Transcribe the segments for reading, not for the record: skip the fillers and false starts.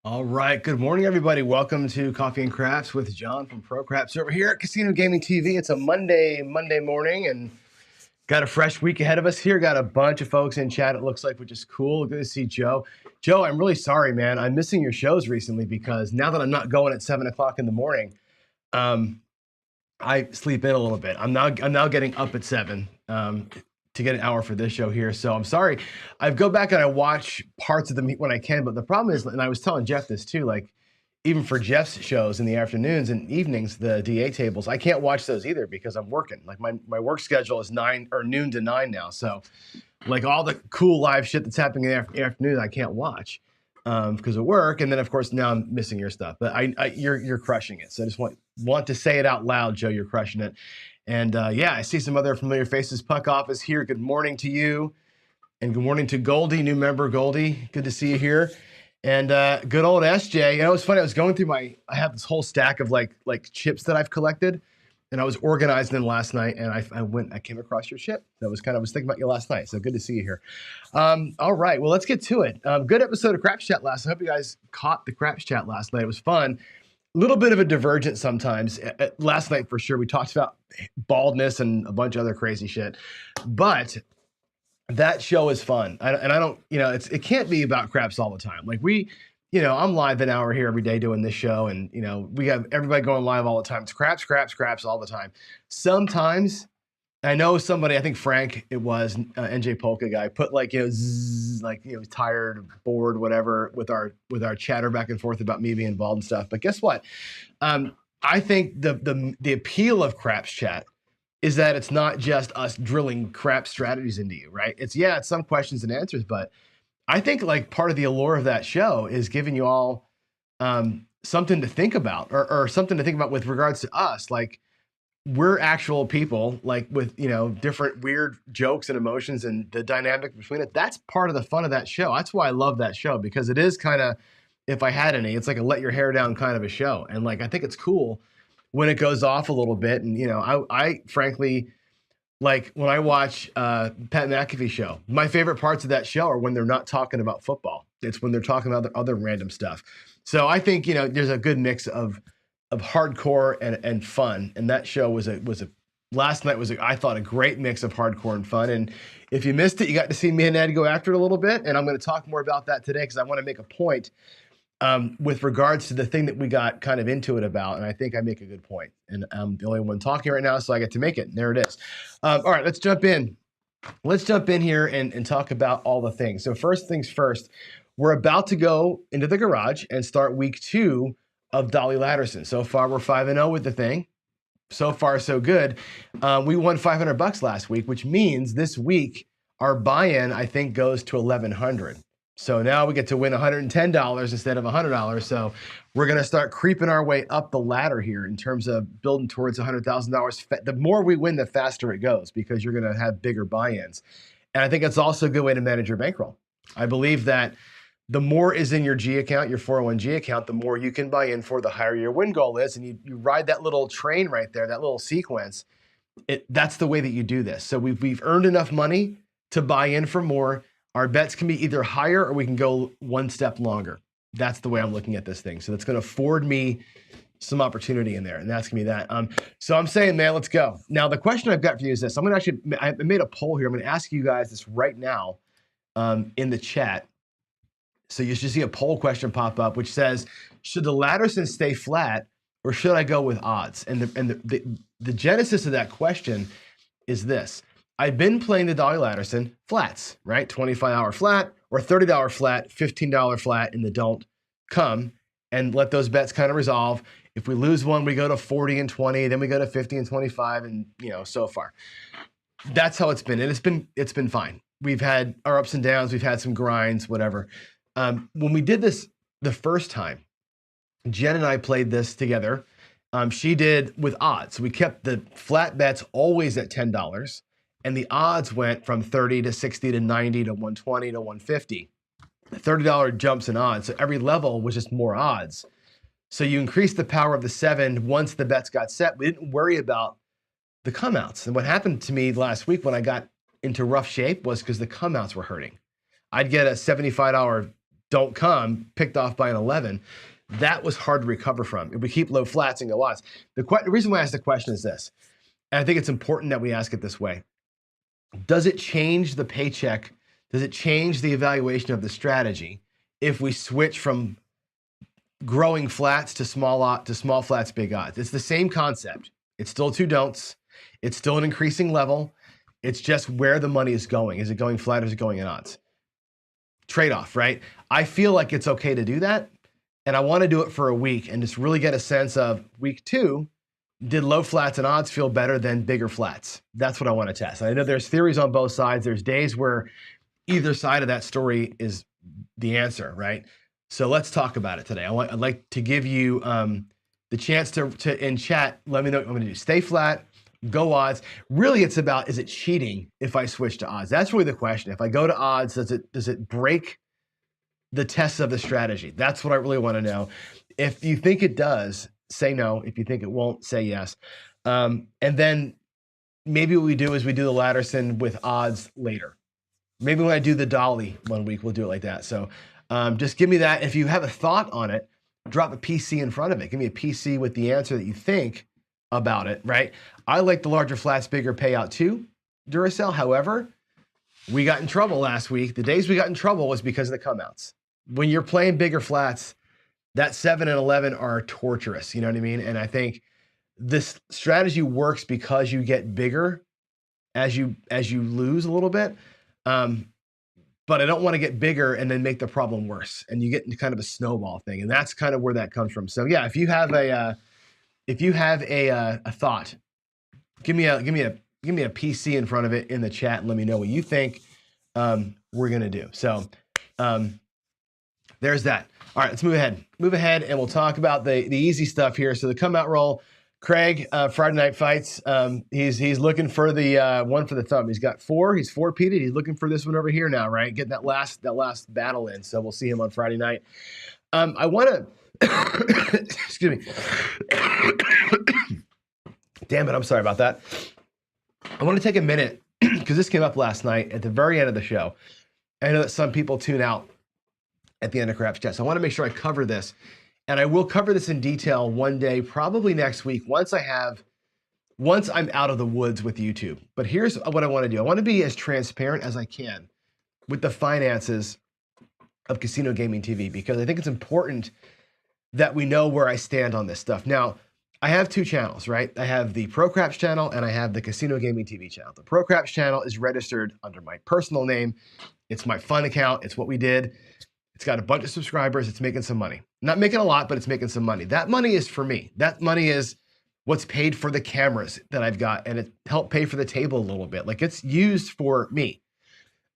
All right. Good morning, everybody. Welcome to Coffee and Craps with John from Pro Craps over here at Casino Gaming TV. It's a Monday morning, and got a fresh week ahead of us here. Got a bunch of folks in chat, it looks like, which is cool. Good to see Joe. Joe, I'm really sorry, man. I'm missing your shows recently because now that I'm not going at 7 o'clock in the morning, I sleep in a little bit. I'm now getting up at 7 to get an hour for this show here. So I'm sorry. I go back and I watch parts of the meet when I can, but the problem is, and I was telling Jeff this too, like even for Jeff's shows in the afternoons and evenings, the DA tables, I can't watch those either because I'm working. Like my work schedule is noon to 9 now. So like all the cool live shit that's happening in the afternoon, I can't watch because of work. And then of course now I'm missing your stuff, but you're crushing it. So I just want to say it out loud, Joe, you're crushing it. And yeah, I see some other familiar faces. Puck Office here. Good morning to you. And good morning to Goldie, new member Goldie. Good to see you here. And good old SJ. You know, it's funny. I was going through I have this whole stack of like chips that I've collected, and I was organizing them last night, and I came across your chip. I was thinking about you last night. So good to see you here. All right, well, let's get to it. Good episode of Craps Chat last night. I hope you guys caught the Craps Chat last night. It was fun. A little bit of a divergence sometimes. Last night, for sure, we talked about baldness and a bunch of other crazy shit. But that show is fun. I don't, it can't be about craps all the time. Like I'm live an hour here every day doing this show. And, we have everybody going live all the time. It's craps all the time. Sometimes I know somebody, I think Frank, it was NJ Polka guy, put zzz, tired, bored, whatever, with our chatter back and forth about me being bald and stuff. But guess what? I think the appeal of Craps Chat is that it's not just us drilling crap strategies into you, right? It's some questions and answers, but I think like part of the allure of that show is giving you all something to think about or something to think about with regards to us. Like, we're actual people, like with, different weird jokes and emotions and the dynamic between it. That's part of the fun of that show. That's why I love that show, because it is kind of, if I had any, it's like a let your hair down kind of a show. And like, I think it's cool when it goes off a little bit. And, I frankly, like when I watch Pat McAfee show, my favorite parts of that show are when they're not talking about football. It's when they're talking about other random stuff. So I think, there's a good mix of hardcore and fun. And that show last night was I thought a great mix of hardcore and fun. And if you missed it, you got to see me and Ed go after it a little bit. And I'm going to talk more about that today because I want to make a point with regards to the thing that we got kind of into it about. And I think I make a good point. And I'm the only one talking right now, so I get to make it. And there it is. All right, let's jump in. Let's jump in here and talk about all the things. So first things first, we're about to go into the garage and start week 2 of Dolly Ladderson. So far, we're 5-0 with the thing. So far, so good. We won $500 last week, which means this week our buy-in, I think, goes to $1,100. So now we get to win $110 instead of $100. So we're going to start creeping our way up the ladder here in terms of building towards $100,000. The more we win, the faster it goes because you're going to have bigger buy-ins. And I think it's also a good way to manage your bankroll. I believe that the more is in your G account, your 401G account, the more you can buy in for, the higher your win goal is. And you ride that little train right there, that little sequence. That's the way that you do this. So we've earned enough money to buy in for more. Our bets can be either higher or we can go one step longer. That's the way I'm looking at this thing. So that's going to afford me some opportunity in there. And that's going to be that. So I'm saying, man, let's go. Now, the question I've got for you is this. I made a poll here. I'm going to ask you guys this right now in the chat. So you should see a poll question pop up, which says, should the Ladderson stay flat or should I go with odds? And the genesis of that question is this. I've been playing the Dolly Ladderson flats, right? $25 flat or $30 flat, $15 flat in the don't come, and let those bets kind of resolve. If we lose one, we go to 40 and 20, then we go to 50 and 25, and so far. That's how it's been, and it's been fine. We've had our ups and downs, we've had some grinds, whatever. When we did this the first time, Jen and I played this together. She did with odds. We kept the flat bets always at $10, and the odds went from 30 to 60 to 90 to 120 to 150. $30 jumps in odds. So every level was just more odds. So you increase the power of the 7 once the bets got set. We didn't worry about the come-outs. And what happened to me last week when I got into rough shape was because the come-outs were hurting. I'd get a $75 don't come, picked off by an 11, that was hard to recover from. If we keep low flats and go odds. The reason why I asked the question is this, and I think it's important that we ask it this way. Does it change the paycheck? Does it change the evaluation of the strategy if we switch from growing flats to small flats, big odds? It's the same concept. It's still two don'ts. It's still an increasing level. It's just where the money is going. Is it going flat or is it going in odds? Trade-off, right? I feel like it's okay to do that. And I want to do it for a week and just really get a sense of week 2, did low flats and odds feel better than bigger flats? That's what I want to test. I know there's theories on both sides. There's days where either side of that story is the answer, right? So let's talk about it today. I'd like to give you the chance to in chat, let me know what you want me to do. Stay flat, go odds. Really, it's about, is it cheating if I switch to odds? That's really the question. If I go to odds, does it break the tests of the strategy? That's what I really want to know. If you think it does, say no. If you think it won't, say yes. And then maybe what we do is we do the Ladderson with odds later. Maybe when I do the Dolly one week, we'll do it like that. So just give me that. If you have a thought on it, drop a PC in front of it. Give me a PC with the answer that you think about it, right? I like the larger flats, bigger payout too, Duracell. However, we got in trouble last week. The days we got in trouble was because of the come-outs. When you're playing bigger flats, that 7 and 11 are torturous. You know what I mean? And I think this strategy works because you get bigger as you lose a little bit. But I don't want to get bigger and then make the problem worse. And you get into kind of a snowball thing. And that's kind of where that comes from. So yeah, if you have a thought, give me a PC in front of it in the chat and let me know what you think we're gonna do. So there's that. All right, let's move ahead. Move ahead, and we'll talk about the easy stuff here. So the come out roll, Craig, Friday Night Fights. He's looking for the one for the thumb. He's got 4. He's 4-peated. He's looking for this one over here now, right? Getting that last battle in. So we'll see him on Friday night. I want to excuse me. Damn it, I'm sorry about that. I want to take a minute because this came up last night at the very end of the show. I know that some people tune out at the end of Craps Chat. So I want to make sure I cover this. And I will cover this in detail one day, probably next week, once I'm out of the woods with YouTube. But here's what I want to do. I want to be as transparent as I can with the finances of Casino Gaming TV, because I think it's important that we know where I stand on this stuff. Now, I have 2 channels, right? I have the Pro Craps channel and I have the Casino Gaming TV channel. The Pro Craps channel is registered under my personal name. It's my fun account. It's what we did. It's got a bunch of subscribers. It's making some money. Not making a lot, but it's making some money. That money is for me. That money is what's paid for the cameras that I've got, and it helped pay for the table a little bit. Like, it's used for me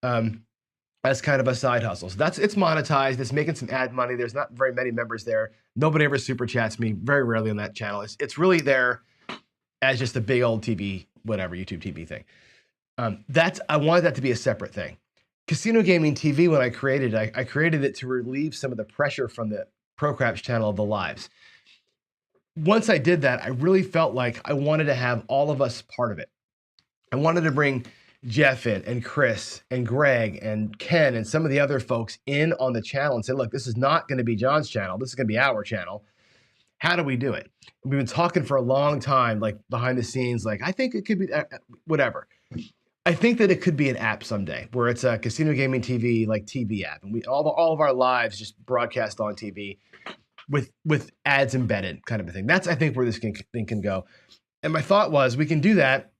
as kind of a side hustle. So it's monetized. It's making some ad money. There's not very many members there. Nobody ever super chats me, very rarely on that channel. It's really there as just a big old TV, whatever, YouTube TV thing. I wanted that to be a separate thing. Casino Gaming TV, when I created it to relieve some of the pressure from the Pro Craps channel of the lives. Once I did that, I really felt like I wanted to have all of us part of it. I wanted to bring Jeff in, and Chris, and Greg, and Ken, and some of the other folks in on the channel and say, look, this is not going to be John's channel. This is going to be our channel. How do we do it? We've been talking for a long time, like behind the scenes, like, I think it could be whatever. I think that it could be an app someday where it's a Casino Gaming TV, like TV app. And we all of our lives just broadcast on TV with ads embedded, kind of a thing. That's, I think, where this thing can go. And my thought was, we can do that.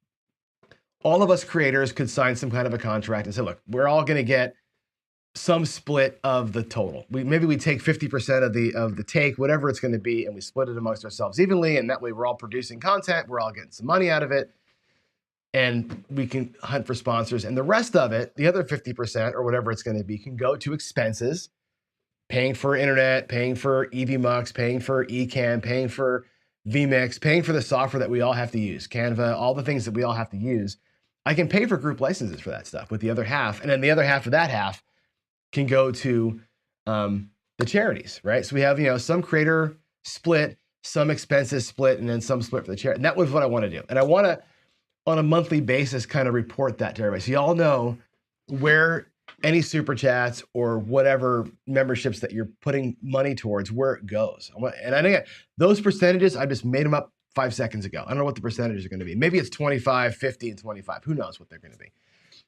All of us creators could sign some kind of a contract and say, look, we're all going to get some split of the total. Maybe we take 50% of the take, whatever it's going to be, and we split it amongst ourselves evenly. And that way we're all producing content. We're all getting some money out of it. And we can hunt for sponsors. And the rest of it, the other 50% or whatever it's going to be, can go to expenses, paying for internet, paying for EVMux, paying for Ecamm, paying for vMix, paying for the software that we all have to use, Canva, all the things that we all have to use. I can pay for group licenses for that stuff with the other half. And then the other half of that half can go to the charities, right? So we have, some creator split, some expenses split, and then some split for the charity. And that was what I want to do. And I want to, on a monthly basis, kind of report that to everybody. So y'all know where any super chats or whatever memberships that you're putting money towards, where it goes. And again, those percentages, I just made them up 5 seconds ago. I don't know what the percentages are going to be. Maybe it's 25, 50, and 25. Who knows what they're going to be?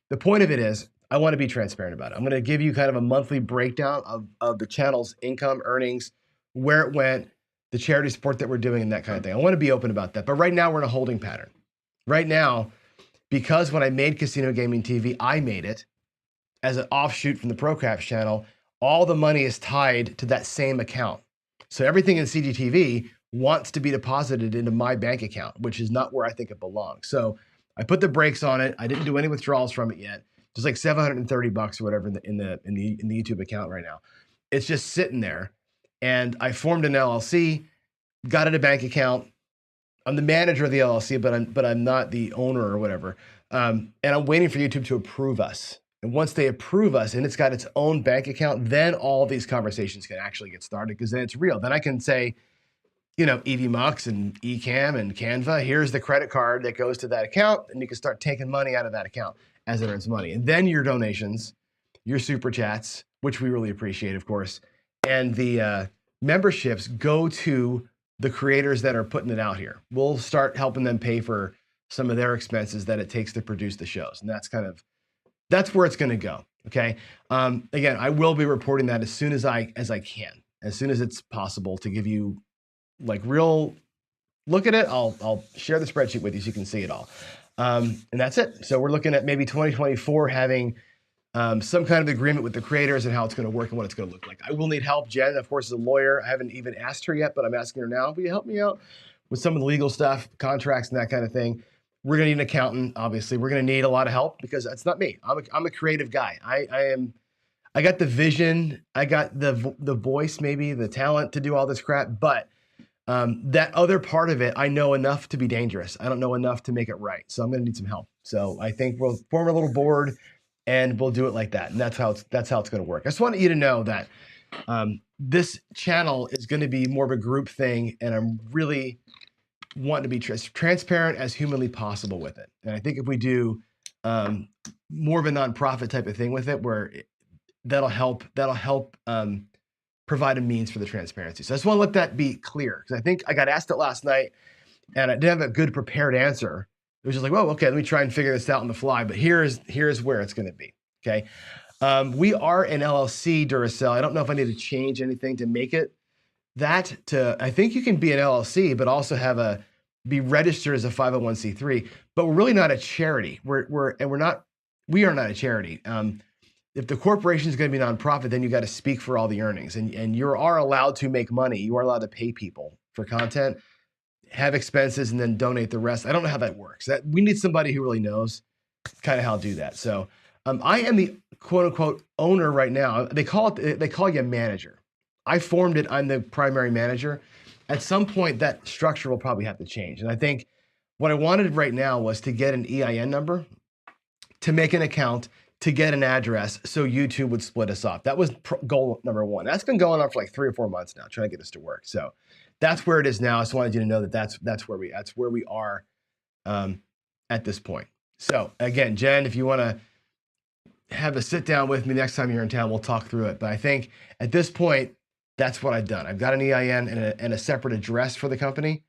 The point of it is, I want to be transparent about it. I'm going to give you kind of a monthly breakdown of the channel's income, earnings, where it went, the charity support that we're doing, and that kind of thing. I want to be open about that. But right now, we're in a holding pattern. Right now, because when I made Casino Gaming TV, I made it as an offshoot from the ProCraps channel, all the money is tied to that same account. So everything in CGTV wants to be deposited into my bank account, which is not where I think it belongs. So I put the brakes on it. I didn't do any withdrawals from it yet. Just like $730 or whatever in the YouTube account right now. It's just sitting there. And I formed an LLC, got it a bank account. I'm the manager of the LLC, but I'm not the owner or whatever. And I'm waiting for YouTube to approve us. And once they approve us and it's got its own bank account, then all these conversations can actually get started, because then it's real. Then I can say, you know, EVMux and Ecamm and Canva, here's the credit card that goes to that account, and you can start taking money out of that account as it earns money. And then your donations, your super chats, which we really appreciate, of course, and the memberships go to the creators that are putting it out here. We'll start helping them pay for some of their expenses that it takes to produce the shows. And that's where it's going to go. Okay. Again, I will be reporting that as soon as I can, as soon as it's possible, to give you like real look at it. I'll share the spreadsheet with you so you can see it all. And that's it. So we're looking at maybe 2024 having some kind of agreement with the creators and how it's going to work and what it's going to look like. I will need help. Jen, of course, is a lawyer. I haven't even asked her yet, but I'm asking her now. Will you help me out with some of the legal stuff, contracts, and that kind of thing? We're going to need an accountant, obviously. We're going to need a lot of help, because it's not me. I'm a creative guy. I got the vision. I got the voice, maybe the talent to do all this crap, but that other part of it, I know enough to be dangerous. I don't know enough to make it right. So I'm going to need some help. So I think we'll form a little board and we'll do it like that. And that's how it's going to work. I just wanted you to know that this channel is going to be more of a group thing, and I'm really wanting to be transparent as humanly possible with it. And I think if we do more of a nonprofit type of thing with it, where that'll help provide a means for the transparency. So I just want to let that be clear, because I think I got asked it last night and I didn't have a good prepared answer. It was just like, well, okay, let me try and figure this out on the fly, but here's where it's going to be. Okay. We are an LLC, Duracell. I don't know if I need to change anything to make it that. I think you can be an LLC, but also be registered as a 501c3, but we're really not a charity. We are not a charity. If the corporation is going to be nonprofit, then you got to speak for all the earnings, and you are allowed to make money. You are allowed to pay people for content, have expenses, and then donate the rest. I don't know how that works. We need somebody who really knows kind of how to do that. So I am the quote unquote owner right now. They call you a manager. I formed it. I'm the primary manager. At some point, that structure will probably have to change. And I think what I wanted right now was to get an EIN number, to make an account, to get an address, so YouTube would split us off. That was goal number one. That's been going on for like 3 or 4 months now, trying to get us to work. So that's where it is now. I just wanted you to know that that's where we are at this point. So again, Jen, if you want to have a sit down with me next time you're in town, we'll talk through it. But I think at this point, that's what I've done. I've got an EIN and a separate address for the company.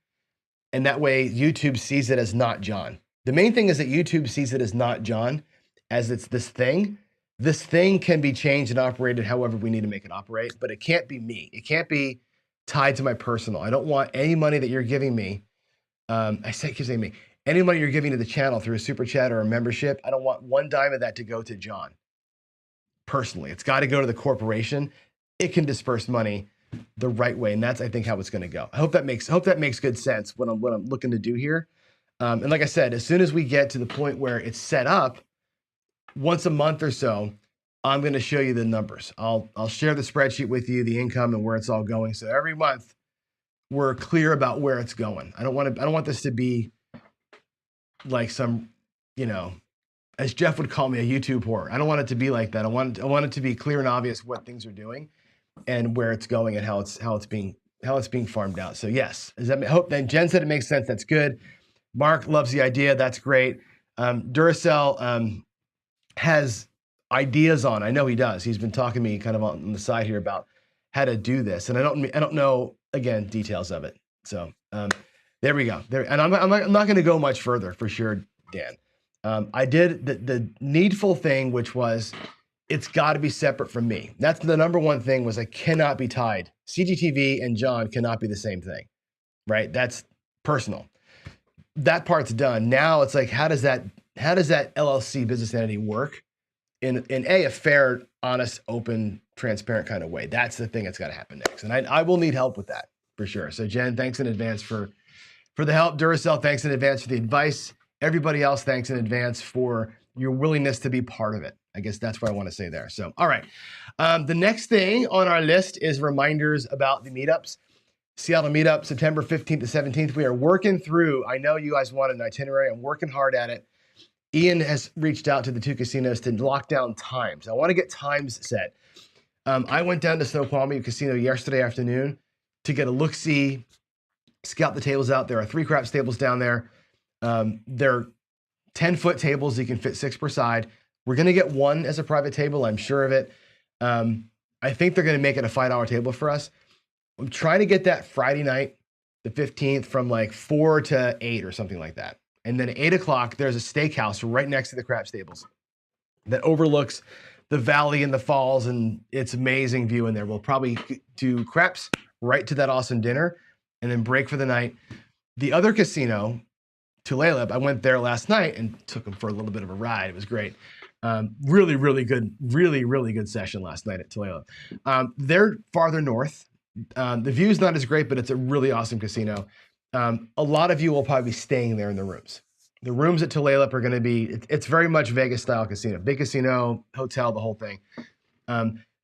And that way YouTube sees it as not John. The main thing is that YouTube sees it as not John, as it's this thing. This thing can be changed and operated however we need to make it operate, but it can't be me. It can't be tied to my personal. I don't want any money that you're giving me. Keep saying me. Any money you're giving to the channel through a super chat or a membership, I don't want one dime of that to go to John personally. It's got to go to the corporation. It can disperse money the right way, and that's, I think, how it's going to go. I hope that makes good sense what I'm looking to do here. And like I said, as soon as we get to the point where it's set up, once a month or so, I'm going to show you the numbers. I'll share the spreadsheet with you, the income and where it's all going. So every month we're clear about where it's going. I don't want this to be like some, as Jeff would call me, a YouTube whore. I don't want it to be like that. I want it to be clear and obvious what things are doing and where it's going and how it's being farmed out. So yes, I hope then Jen said it makes sense. That's good. Mark loves the idea. That's great. Duracell has ideas on. I know he does. He's been talking to me kind of on the side here about how to do this, and I don't know again details of it. So there we go. There, and I'm not going to go much further for sure, Dan. I did the needful thing, which was it's got to be separate from me. That's the number one thing, was I cannot be tied. CGTV and John cannot be the same thing, right? That's personal. That part's done. Now it's like, how does that LLC business entity work in a fair, honest, open, transparent kind of way? That's the thing that's got to happen next. And I will need help with that for sure. So Jen, thanks in advance for the help. Duracell, thanks in advance for the advice. Everybody else, thanks in advance for your willingness to be part of it. I guess that's what I want to say there. So, all right. The next thing on our list is reminders about the meetups. Seattle meetup, September 15th to 17th. We are working through, I know you guys want an itinerary. I'm working hard at it. Ian has reached out to the 2 casinos to lock down times. I want to get times set. I went down to Snoqualmie Casino yesterday afternoon to get a look-see, scout the tables out. There are 3 craps tables down there. They're 10-foot tables. You can fit 6 per side. We're going to get 1 as a private table. I'm sure of it. I think they're going to make it a $5 table for us. I'm trying to get that Friday night, the 15th, from like 4 to 8 or something like that. And then at 8 o'clock, there's a steakhouse right next to the craps tables that overlooks the valley and the falls, and it's amazing view in there. We'll probably do craps right to that awesome dinner and then break for the night. The other casino, Tulalip, I went there last night and took them for a little bit of a ride. It was great. Really, really good session last night at Tulalip. They're farther north. The view's not as great, but it's a really awesome casino. A lot of you will probably be staying there in the rooms. The rooms at Tulalip are going to be, it's very much Vegas style casino, big casino, hotel, the whole thing.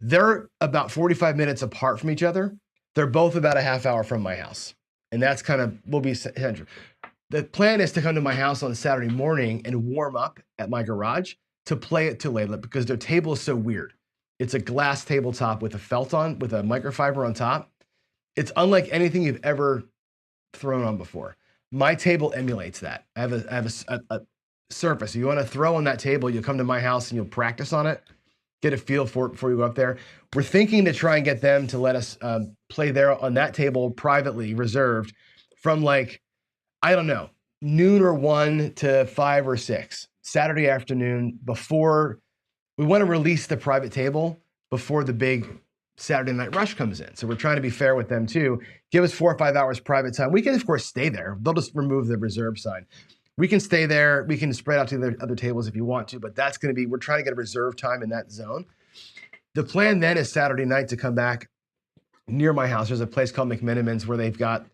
They're about 45 minutes apart from each other. They're both about a half hour from my house. And that's kind of, will be central. The plan is to come to my house on Saturday morning and warm up at my garage to play at Tulalip because their table is so weird. It's a glass tabletop with a felt on, with a microfiber on top. It's unlike anything you've ever thrown on before. My table emulates that. I have a surface. If you want to throw on that table, you'll come to my house and you'll practice on it, get a feel for it before you go up there. We're thinking to try and get them to let us play there on that table privately, reserved, from like, I don't know, noon or 1 to 5 or 6, Saturday afternoon, before we want to release the private table before the big Saturday night rush comes in. So we're trying to be fair with them too. Give us 4 or 5 hours private time. We can, of course, stay there. They'll just remove the reserve sign. We can stay there. We can spread out to the other tables if you want to, but that's going to be, we're trying to get a reserve time in that zone. The plan then is Saturday night to come back near my house. There's a place called McMenamins where they've got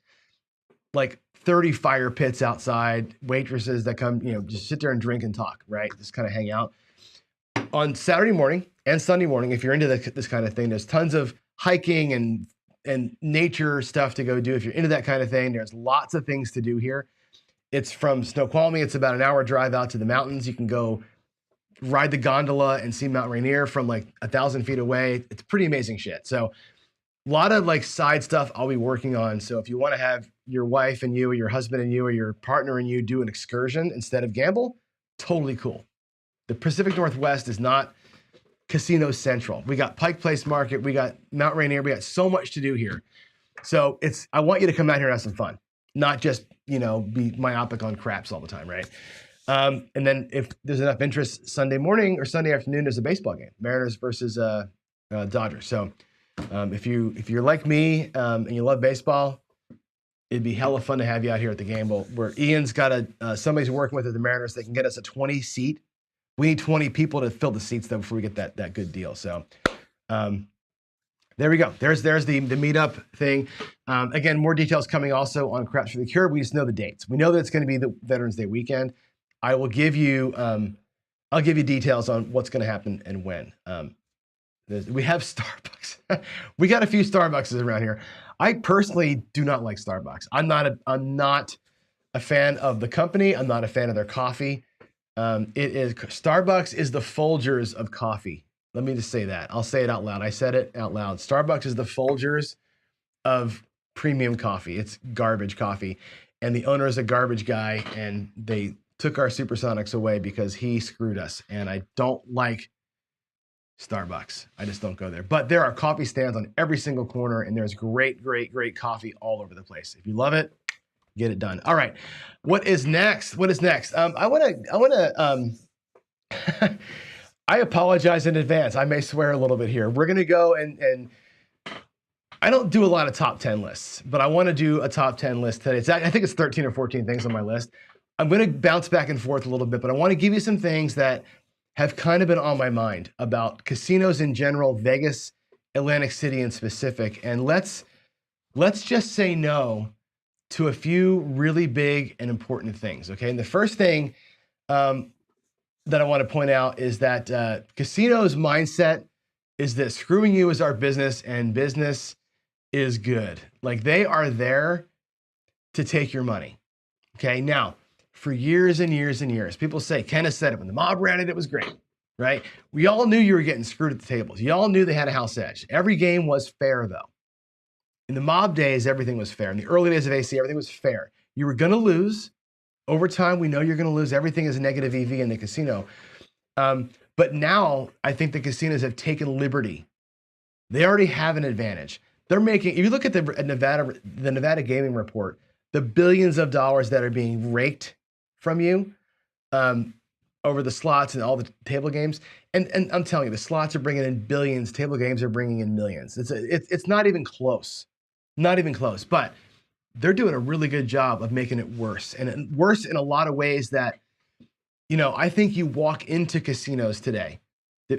like 30 fire pits outside, waitresses that come, just sit there and drink and talk, right? Just kind of hang out. On Saturday morning and Sunday morning, if you're into this kind of thing, there's tons of hiking and nature stuff to go do. If you're into that kind of thing, there's lots of things to do here. It's from Snoqualmie. It's about an hour drive out to the mountains. You can go ride the gondola and see Mount Rainier from like 1,000 feet away. It's pretty amazing shit. So a lot of like side stuff I'll be working on. So if you want to have your wife and you or your husband and you or your partner and you do an excursion instead of gamble, totally cool. The Pacific Northwest is not casino central. We got Pike Place Market. We got Mount Rainier. We got so much to do here. So I want you to come out here and have some fun, not just, be myopic on craps all the time, right? And then if there's enough interest, Sunday morning or Sunday afternoon, there's a baseball game, Mariners versus Dodgers. So if you're like me and you love baseball, it'd be hella fun to have you out here at the game. Where Ian's got somebody's working with at the Mariners. They can get us a 20 seat. We need 20 people to fill the seats though before we get that good deal. So there we go. There's the meetup thing. Again, more details coming also on Craps for the Cure. We just know the dates. We know that it's going to be the Veterans Day weekend. I will give you I'll give you details on what's going to happen and when. We have Starbucks. We got a few Starbucks around here. I personally do not like Starbucks. I'm not a fan of the company. I'm not a fan of their coffee. Starbucks is the Folgers of coffee. Let me just say that. I'll say it out loud. I said it out loud. Starbucks is the Folgers of premium coffee. It's garbage coffee. And the owner is a garbage guy, and they took our Supersonics away because he screwed us. And I don't like Starbucks. I just don't go there. But there are coffee stands on every single corner, and there's great, great, great coffee all over the place. If you love it, get it done. All right. What is next? What is next? I apologize in advance. I may swear a little bit here. We're going to go and I don't do a lot of top 10 lists, but I want to do a top 10 list today. I think it's 13 or 14 things on my list. I'm going to bounce back and forth a little bit, but I want to give you some things that have kind of been on my mind about casinos in general, Vegas, Atlantic City in specific. And let's just say no to a few really big and important things, okay? And the first thing that I want to point out is that casinos' mindset is that screwing you is our business and business is good. Like, they are there to take your money, okay? Now, for years and years and years, people say, Kenneth said it, when the mob ran it, it was great, right? We all knew you were getting screwed at the tables. You all knew they had a house edge. Every game was fair, though. In the mob days, everything was fair. In the early days of AC, everything was fair. You were going to lose. Over time, we know you're going to lose. Everything is a negative EV in the casino. But now, I think the casinos have taken liberty. They already have an advantage. They're making, if you look at the Nevada Gaming Report, the billions of dollars that are being raked from you over the slots and all the table games. And I'm telling you, the slots are bringing in billions. Table games are bringing in millions. It's not even close. Not even close. But they're doing a really good job of making it worse. And worse in a lot of ways that, you know, I think you walk into casinos today,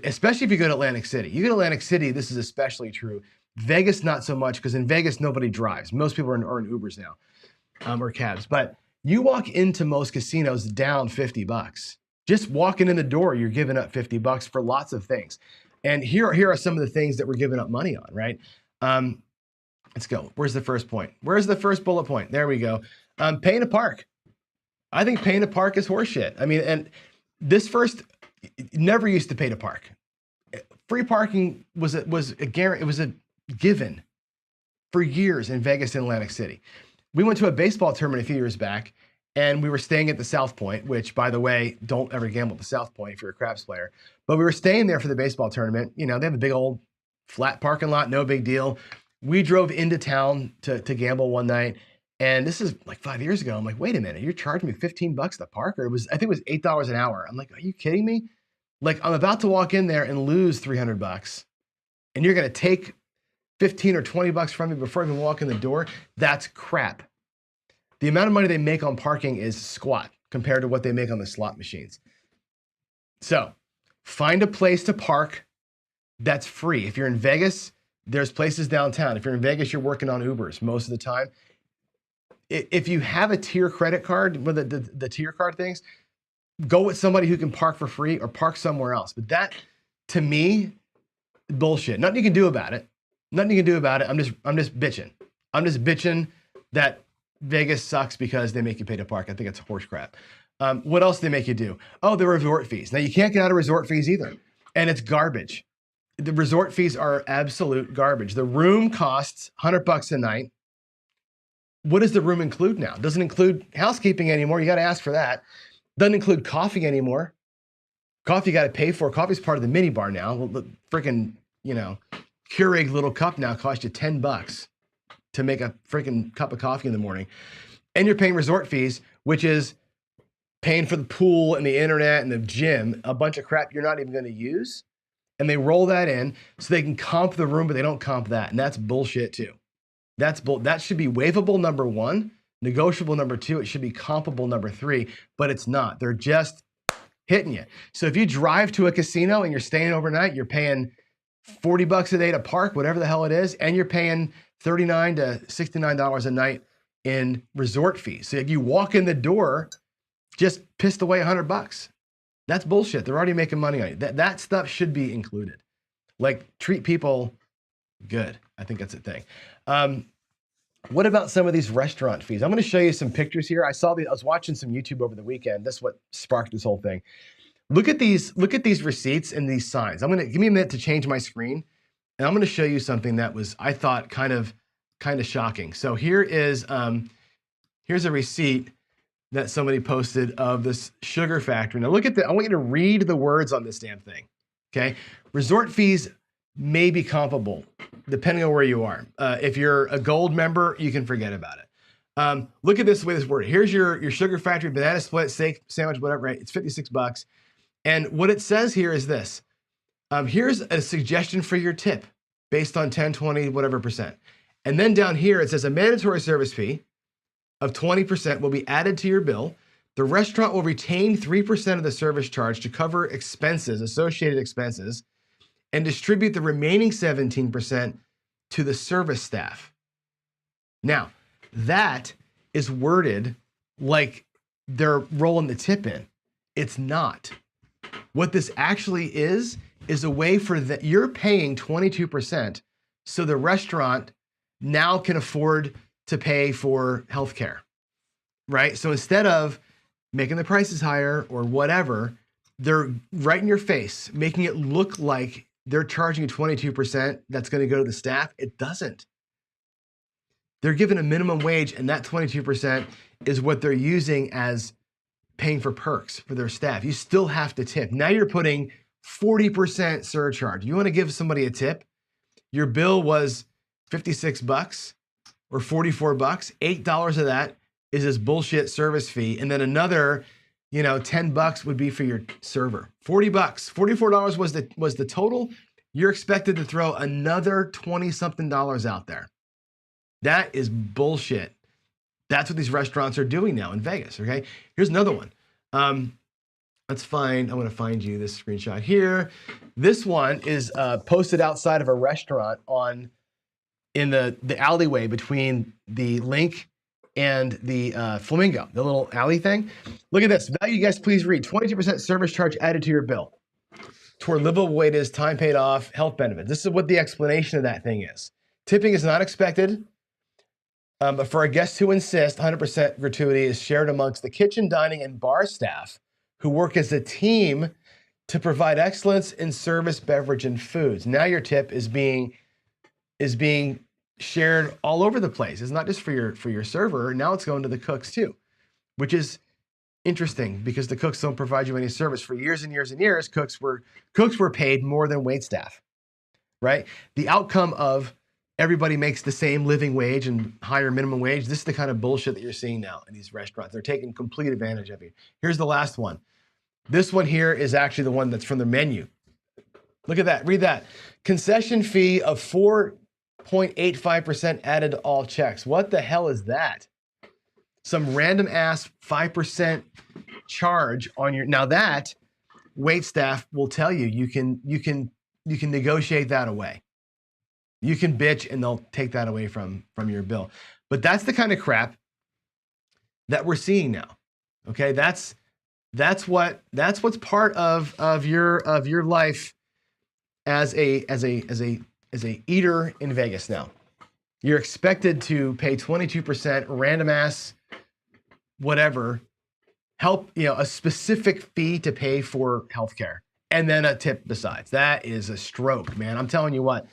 especially if you go to Atlantic City. You go to Atlantic City, this is especially true. Vegas, not so much, because in Vegas, nobody drives. Most people are in Ubers now, or cabs. But you walk into most casinos down $50. Just walking in the door, you're giving up $50 for lots of things. And here are some of the things that we're giving up money on, right? Let's go. Where's the first point? Where's the first bullet point? There we go. Paying to park. I think paying to park is horseshit. I mean, and this first, never used to pay to park. Free parking was a guarantee. It was a given for years in Vegas and Atlantic City. We went to a baseball tournament a few years back, and we were staying at the South Point, which, by the way, don't ever gamble at the South Point if you're a craps player. But we were staying there for the baseball tournament. You know, they have a big old flat parking lot, no big deal. We drove into town to gamble one night, and this is like 5 years ago. I'm like, wait a minute, you're charging me $15 to park? Or I think it was $8 an hour. I'm like, are you kidding me? Like, I'm about to walk in there and lose $300, and you're going to take 15 or 20 bucks from me before I even walk in the door? That's crap. The amount of money they make on parking is squat compared to what they make on the slot machines. So find a place to park that's free. If you're in Vegas, there's places downtown. If you're in Vegas, you're working on Ubers most of the time. If you have a tier credit card, with the tier card things, go with somebody who can park for free or park somewhere else. But that, to me, bullshit. Nothing you can do about it. Nothing you can do about it. I'm just bitching. I'm just bitching that Vegas sucks because they make you pay to park. I think it's horse crap. What else do they make you do? Oh, the resort fees. Now, you can't get out of resort fees either. And it's garbage. The resort fees are absolute garbage. The room costs $100 a night. What does the room include now? It doesn't include housekeeping anymore. You got to ask for that. Doesn't include coffee anymore. Coffee you got to pay for. Coffee's part of the mini bar now. The freaking, you know, Keurig little cup now costs you $10 to make a freaking cup of coffee in the morning. And you're paying resort fees, which is paying for the pool and the internet and the gym, a bunch of crap you're not even going to use. And they roll that in so they can comp the room, but they don't comp that. And that's bullshit too. That should be waivable, number one, negotiable, number two. It should be compable, number three, but it's not. They're just hitting you. So if you drive to a casino and you're staying overnight, you're paying $40 a day to park, whatever the hell it is, and you're paying $39 to $69 a night in resort fees. So if you walk in the door, just pissed away $100. That's bullshit. They're already making money on you. That stuff should be included. Like, treat people good. I think that's a thing. What about some of these restaurant fees? I'm going to show you some pictures here. I was watching some YouTube over the weekend. That's what sparked this whole thing. Look at these receipts and these signs. Give me a minute to change my screen, and I'm going to show you something that was, I thought, kind of shocking. So here's a receipt that somebody posted of this sugar factory. Now look at I want you to read the words on this damn thing. Okay. Resort fees may be comparable depending on where you are. If you're a gold member, you can forget about it. Look at this way this word. Here's your Sugar Factory banana split, steak sandwich, whatever, right? It's $56. And what it says here is this. Here's a suggestion for your tip based on 10, 20, whatever percent. And then down here, it says a mandatory service fee of 20% will be added to your bill. The restaurant will retain 3% of the service charge to cover expenses, associated expenses, and distribute the remaining 17% to the service staff. Now, that is worded like they're rolling the tip in. It's not. What this actually is a way for that you're paying 22%, so the restaurant now can afford to pay for healthcare, right? So instead of making the prices higher or whatever, they're right in your face, making it look like they're charging you 22% that's going to go to the staff. It doesn't. They're given a minimum wage, and that 22% is what they're using as paying for perks for their staff. You still have to tip. Now you're putting 40% surcharge. You want to give somebody a tip? Your bill was $56 or $44. $8 of that is this bullshit service fee, and then another, $10 would be for your server. $40, $44 was the total. You're expected to throw another 20-something dollars out there. That is bullshit. That's what these restaurants are doing now in Vegas. Okay, here's another one. Let's find. I want to find you this screenshot here. This one is posted outside of a restaurant in the alleyway between the Link and the Flamingo, the little alley thing. Look at this. Value guest, please read. 22% service charge added to your bill toward livable wages, time paid off, health benefits. This is what the explanation of that thing is. Tipping is not expected, but for our guests who insist, 100% gratuity is shared amongst the kitchen, dining, and bar staff who work as a team to provide excellence in service, beverage, and foods. Now your tip is being shared all over the place. It's not just for your server. Now it's going to the cooks too, which is interesting because the cooks don't provide you any service. For years and years and years, cooks were paid more than wait staff, right? The outcome of everybody makes the same living wage and higher minimum wage. This is the kind of bullshit that you're seeing now in these restaurants. They're taking complete advantage of you. Here's the last one. This one here is actually the one that's from the menu. Look at that. Read that. Concession fee of 4.85% added to all checks. What the hell is that? Some random ass 5% charge on your. Now that wait staff will tell you you can negotiate that away. You can bitch and they'll take that away from your bill. But that's the kind of crap that we're seeing now. Okay, that's what's part of your life as a eater in Vegas now. You're expected to pay 22% random ass whatever, a specific fee to pay for healthcare, and then a tip besides. That is a stroke, man. I'm telling you what.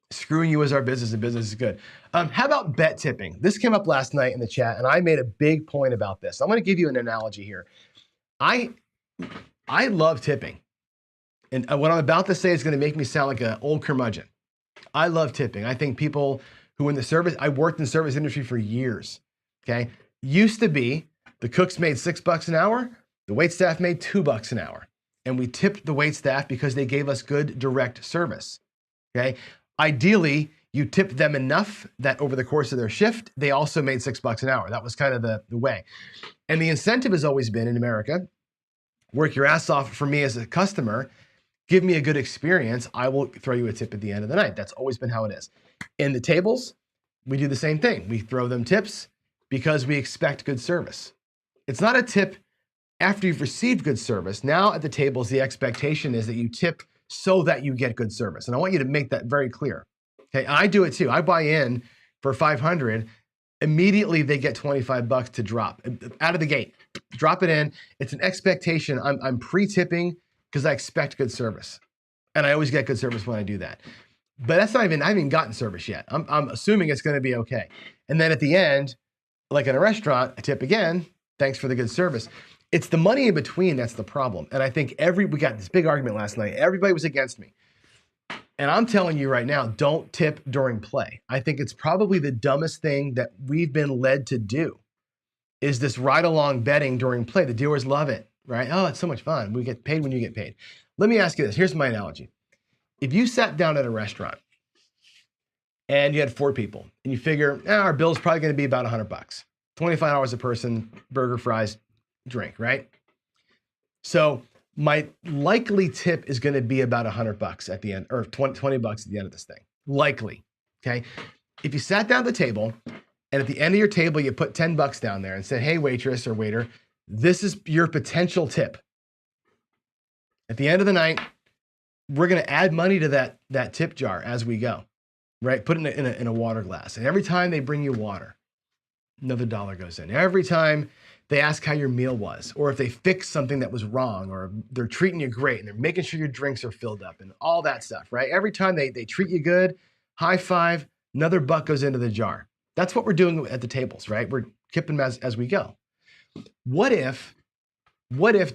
Screwing you is our business, and business is good. How about bet tipping? This came up last night in the chat, and I made a big point about this. I'm going to give you an analogy here. I love tipping, and what I'm about to say is going to make me sound like an old curmudgeon. I love tipping. I think people who in the service, I worked in the service industry for years. Okay, used to be the cooks made $6 an hour, the wait staff made $2 an hour, and we tipped the wait staff because they gave us good direct service. Okay. Ideally, you tip them enough that over the course of their shift, they also made $6 an hour. That was kind of the way. And the incentive has always been in America, work your ass off for me as a customer, give me a good experience, I will throw you a tip at the end of the night. That's always been how it is. In the tables, we do the same thing. We throw them tips because we expect good service. It's not a tip after you've received good service. Now at the tables, the expectation is that you tip so that you get good service. And I want you to make that very clear. Okay, I do it too. I buy in for $500. Immediately they get $25 to drop out of the gate. Drop it in. It's an expectation. I'm pre-tipping because I expect good service. And I always get good service when I do that. But that's not even, I haven't gotten service yet. I'm assuming it's going to be okay. And then at the end, like in a restaurant, I tip again. Thanks for the good service. It's the money in between that's the problem. And I think we got this big argument last night. Everybody was against me. And I'm telling you right now, don't tip during play. I think it's probably the dumbest thing that we've been led to do is this ride-along betting during play. The dealers love it, right? Oh, it's so much fun. We get paid when you get paid. Let me ask you this. Here's my analogy. If you sat down at a restaurant and you had 4 people and you figure, our bill's probably going to be about $100, $25 a person, burger, fries, drink, right? So my likely tip is going to be about $100 at the end, or $20 at the end of this thing. Likely, okay? If you sat down at the table and at the end of your table, you put $10 down there and said, hey, waitress or waiter, this is your potential tip. At the end of the night, we're going to add money to that tip jar as we go, right? Put it in a water glass. And every time they bring you water, another $1 goes in. Every time they ask how your meal was, or if they fix something that was wrong, or they're treating you great and they're making sure your drinks are filled up and all that stuff, right? Every time they treat you good, high five, another $1 goes into the jar. That's what we're doing at the tables, right? We're tipping them as we go. What if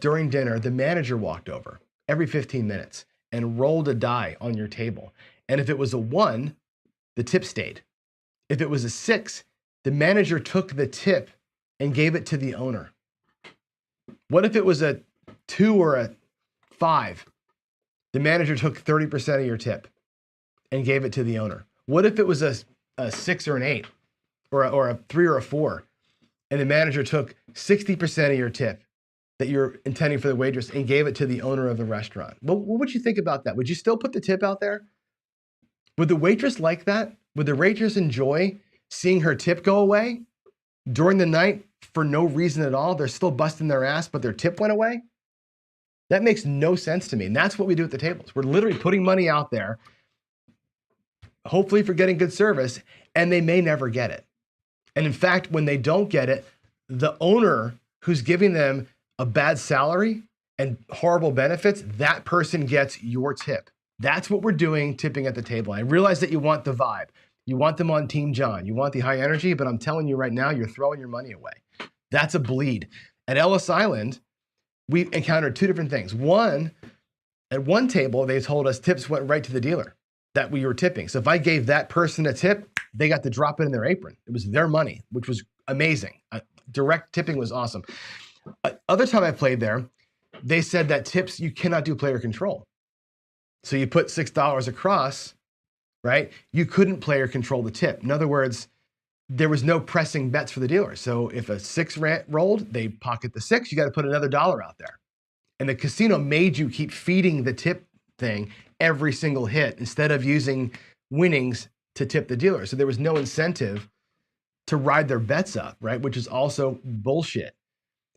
during dinner, the manager walked over every 15 minutes and rolled a die on your table? And if it was a 1, the tip stayed. If it was a 6, the manager took the tip and gave it to the owner. What if it was a 2 or a 5? The manager took 30% of your tip and gave it to the owner. What if it was a 6 or an 8 or a 3 or a 4, and the manager took 60% of your tip that you're intending for the waitress and gave it to the owner of the restaurant? What would you think about that? Would you still put the tip out there? Would the waitress like that? Would the waitress enjoy seeing her tip go away during the night for no reason at all? They're still busting their ass, but their tip went away? That makes no sense to me. And that's what we do at the tables. We're literally putting money out there, hopefully for getting good service, and they may never get it. And in fact, when they don't get it, the owner who's giving them a bad salary and horrible benefits, that person gets your tip. That's what we're doing tipping at the table. I realize that you want the vibe. You want them on Team John. You want the high energy, but I'm telling you right now, you're throwing your money away. That's a bleed. At Ellis Island, we encountered 2 different things. One, at one table, they told us tips went right to the dealer that we were tipping. So if I gave that person a tip, they got to drop it in their apron. It was their money, which was amazing. Direct tipping was awesome. Other time I played there, they said that tips, you cannot do player control. So you put $6 across, right? You couldn't player control the tip. In other words, there was no pressing bets for the dealer. So if a 6 rolled, they pocket the 6, you got to put another $1 out there. And the casino made you keep feeding the tip thing every single hit instead of using winnings to tip the dealer. So there was no incentive to ride their bets up, right? Which is also bullshit.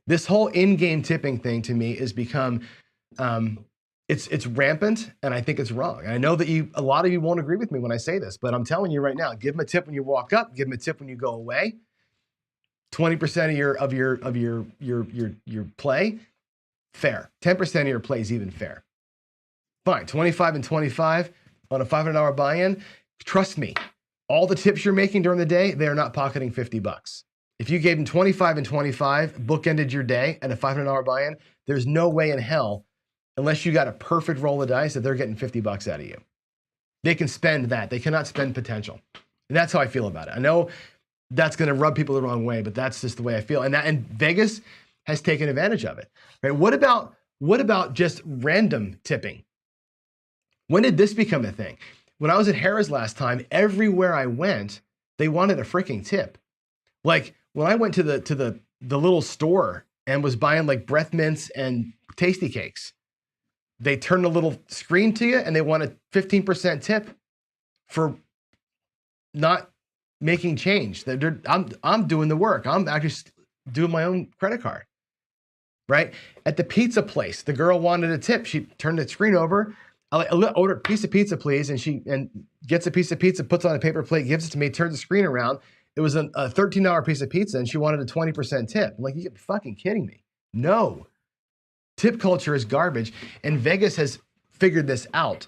This whole in-game tipping thing to me has become, it's rampant, and I think it's wrong. And I know that a lot of you won't agree with me when I say this, but I'm telling you right now, give them a tip when you walk up, give them a tip when you go away. 20% of your play, fair. 10% of your play is even fair. Fine, 25 and 25 on a $500 buy-in. Trust me, all the tips you're making during the day, they are not pocketing $50. If you gave them 25 and 25, bookended your day at a $500 buy-in, there's no way in hell, unless you got a perfect roll of dice, that they're getting $50 out of you. They can spend that. They cannot spend potential. And that's how I feel about it. I know that's going to rub people the wrong way, but that's just the way I feel. And Vegas has taken advantage of it. Right? What about just random tipping? When did this become a thing? When I was at Harrah's last time, everywhere I went, they wanted a freaking tip. Like when I went to the little store and was buying like breath mints and tasty cakes, they turned a little screen to you and they want a 15% tip for not making change. I'm doing the work. I'm actually doing my own credit card, right? At the pizza place, the girl wanted a tip. She turned the screen over. I ordered a piece of pizza, please. And she gets a piece of pizza, puts it on a paper plate, gives it to me, turns the screen around. It was a $13 piece of pizza and she wanted a 20% tip. I'm like, you're fucking kidding me. No. Tip culture is garbage. And Vegas has figured this out.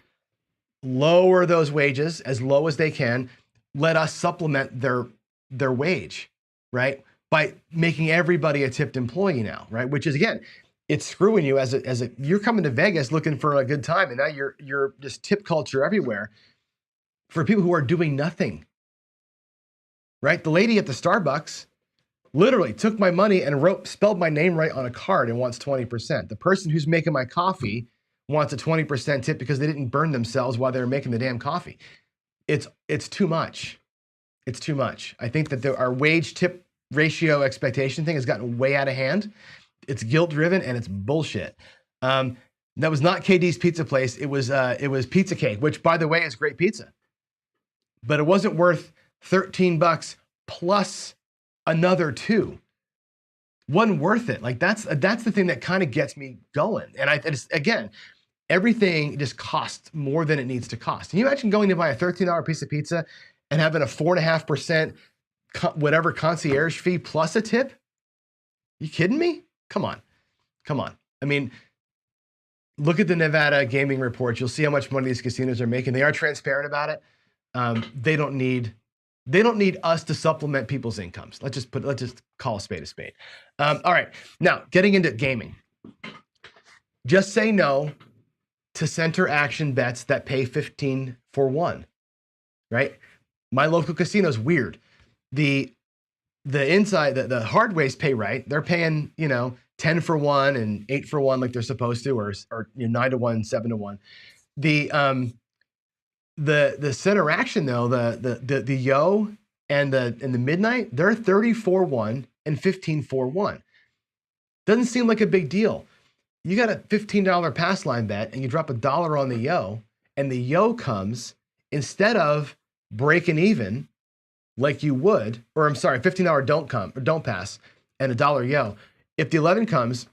Lower those wages as low as they can. Let us supplement their wage, right? by making everybody a tipped employee now, right? Which is, again, it's screwing you as a you're coming to Vegas looking for a good time, and now you're just tip culture everywhere for people who are doing nothing, right? The lady at the Starbucks literally took my money and spelled my name right on a card and wants 20%. The person who's making my coffee wants a 20% tip because they didn't burn themselves while they were making the damn coffee. It's too much. It's too much. I think that our wage tip ratio expectation thing has gotten way out of hand. It's guilt driven and it's bullshit. That was not KD's Pizza Place. It was Pizza Cake, which, by the way, is great pizza. But it wasn't worth $13 plus another $2. Wasn't worth it. Like that's the thing that kind of gets me going. And again, everything just costs more than it needs to cost. Can you imagine going to buy a $13 piece of pizza and having a 4.5% whatever concierge fee plus a tip? You kidding me? Come on. I mean, look at the Nevada gaming reports. You'll see how much money these casinos are making. They are transparent about it. They don't need us to supplement people's incomes. Let's just call a spade a spade. All right, now getting into gaming. Just say no to center action bets that pay 15 for 1, right? My local casino is weird. The hard ways pay right. They're paying 10 for 1 and 8 for 1 like they're supposed to, or 9 to 1, 7 to 1. The center action though, the yo and the midnight, they're 34-1 and 15-4-1. Doesn't seem like a big deal. You got a $15 pass line bet and you drop $1 on the yo, and the yo comes instead of breaking even like you would, or I'm sorry, $15 don't pass and $1 yo. If the 11 comes,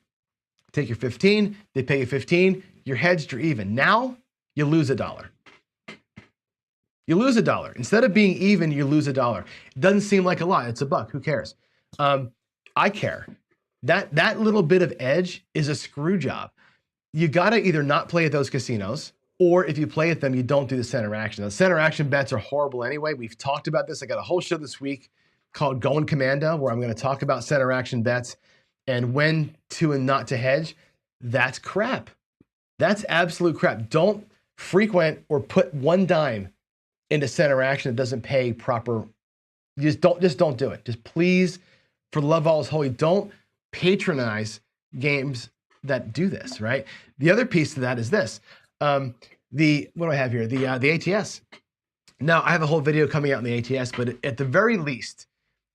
take your 15, they pay you 15, you're hedged, you're even. Now you lose $1. You lose $1. Instead of being even, you lose $1. It doesn't seem like a lot. It's $1. Who cares? I care. That little bit of edge is a screw job. You got to either not play at those casinos, or if you play at them, you don't do the center action. The center action bets are horrible anyway. We've talked about this. I got a whole show this week called Going Commando, where I'm going to talk about center action bets and when to and not to hedge. That's crap. That's absolute crap. Don't frequent or put one dime into center action that doesn't pay proper. Just don't do it. Just please, for the love of all is holy, don't patronize games that do this, right? The other piece to that is this. What do I have here? The ATS. Now, I have a whole video coming out in the ATS, but at the very least,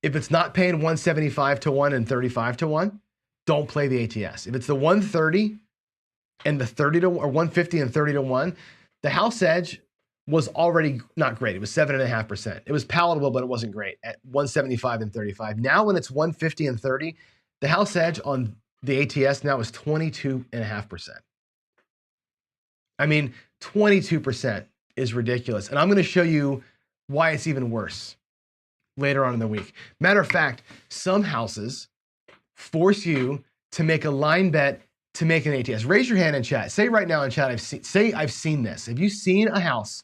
if it's not paying 175 to 1 and 35 to 1, don't play the ATS. If it's the 130 and the 30 to, or 150 and 30 to 1, the house edge was already not great. It was 7.5%. It was palatable, but it wasn't great at 175 and 35. Now when it's 150 and 30, the house edge on the ATS now is 22.5%. I mean, 22% is ridiculous. And I'm going to show you why it's even worse later on in the week. Matter of fact, some houses force you to make a line bet to make an ATS. Raise your hand in chat. Say right now in chat, I've seen this. Have you seen a house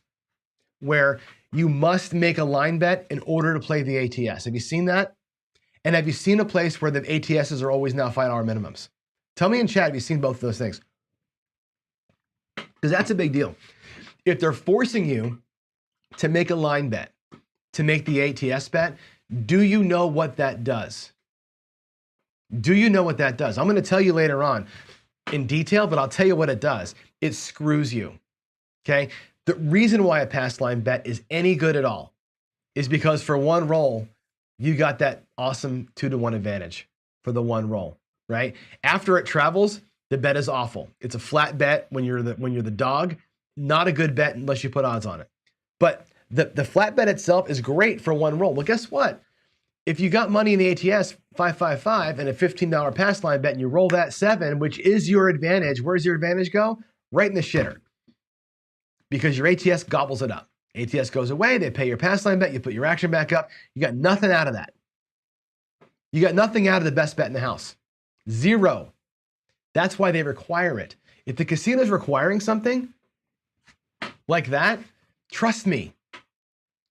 where you must make a line bet in order to play the ATS? Have you seen that? And have you seen a place where the ATSs are always now $5 minimums? Tell me in chat, have you seen both of those things? Because that's a big deal. If they're forcing you to make a line bet, to make the ATS bet, do you know what that does? Do you know what that does? I'm going to tell you later on in detail, but I'll tell you what it does. It screws you, okay? The reason why a pass line bet is any good at all is because for one roll, you got that awesome 2-to-1 advantage for the one roll, right? After it travels, the bet is awful. It's a flat bet when you're the dog. Not a good bet unless you put odds on it. But the flat bet itself is great for one roll. Well, guess what? If you got money in the ATS 555 and a $15 pass line bet and you roll that 7, which is your advantage, where's your advantage go? Right in the shitter. Because your ATS gobbles it up. ATS goes away, they pay your pass line bet, you put your action back up, you got nothing out of that. You got nothing out of the best bet in the house. Zero. That's why they require it. If the casino is requiring something like that, trust me,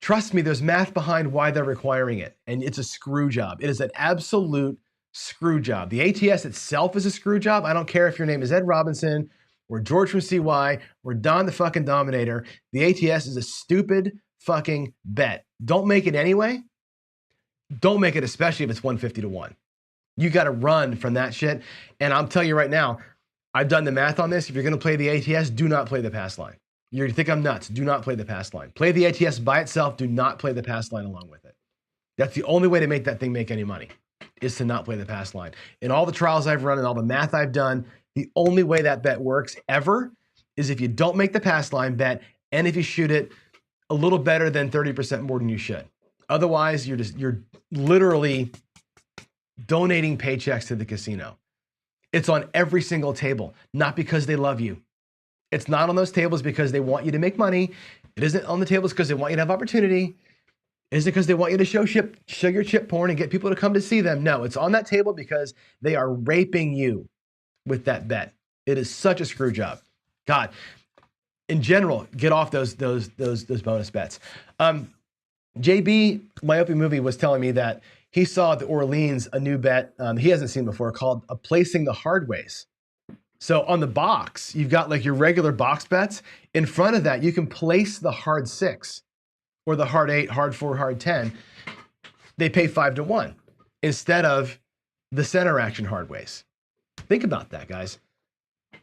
Trust me, there's math behind why they're requiring it, and it's a screw job. It is an absolute screw job. The ATS itself is a screw job. I don't care if your name is Ed Robinson or George from CY or Don the fucking Dominator. The ATS is a stupid fucking bet. Don't make it anyway. Don't make it, especially if it's 150 to 1. You got to run from that shit. And I'm telling you right now, I've done the math on this. If you're going to play the ATS, do not play the pass line. You think I'm nuts. Do not play the pass line. Play the ATS by itself. Do not play the pass line along with it. That's the only way to make that thing make any money, is to not play the pass line. In all the trials I've run and all the math I've done, the only way that bet works ever is if you don't make the pass line bet and if you shoot it a little better than 30% more than you should. Otherwise, you're literally donating paychecks to the casino. It's on every single table, not because they love you. It's not on those tables because they want you to make money. It isn't on the tables because they want you to have opportunity. It isn't because they want you to show your chip porn and get people to come to see them. No, it's on that table because they are raping you with that bet. It is such a screw job. God, in general, get off those bonus bets. JB, Myopia Movie, was telling me that he saw at the Orleans a new bet he hasn't seen before called placing the hard ways. So on the box, you've got like your regular box bets. In front of that, you can place the hard 6 or the hard 8, hard 4, hard 10. They pay 5 to 1 instead of the center action hard ways. Think about that, guys.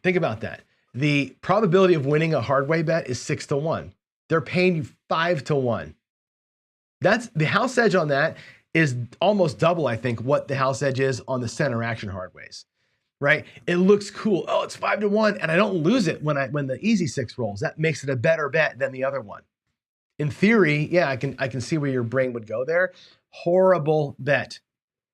Think about that. The probability of winning a hard way bet is 6 to 1. They're paying you 5 to 1. That's the house edge on that is almost double, I think, what the house edge is on the center action hard ways. Right? It looks cool. Oh, it's 5 to 1, and I don't lose it when the easy 6 rolls. That makes it a better bet than the other one. In theory, yeah, I can see where your brain would go there. Horrible bet.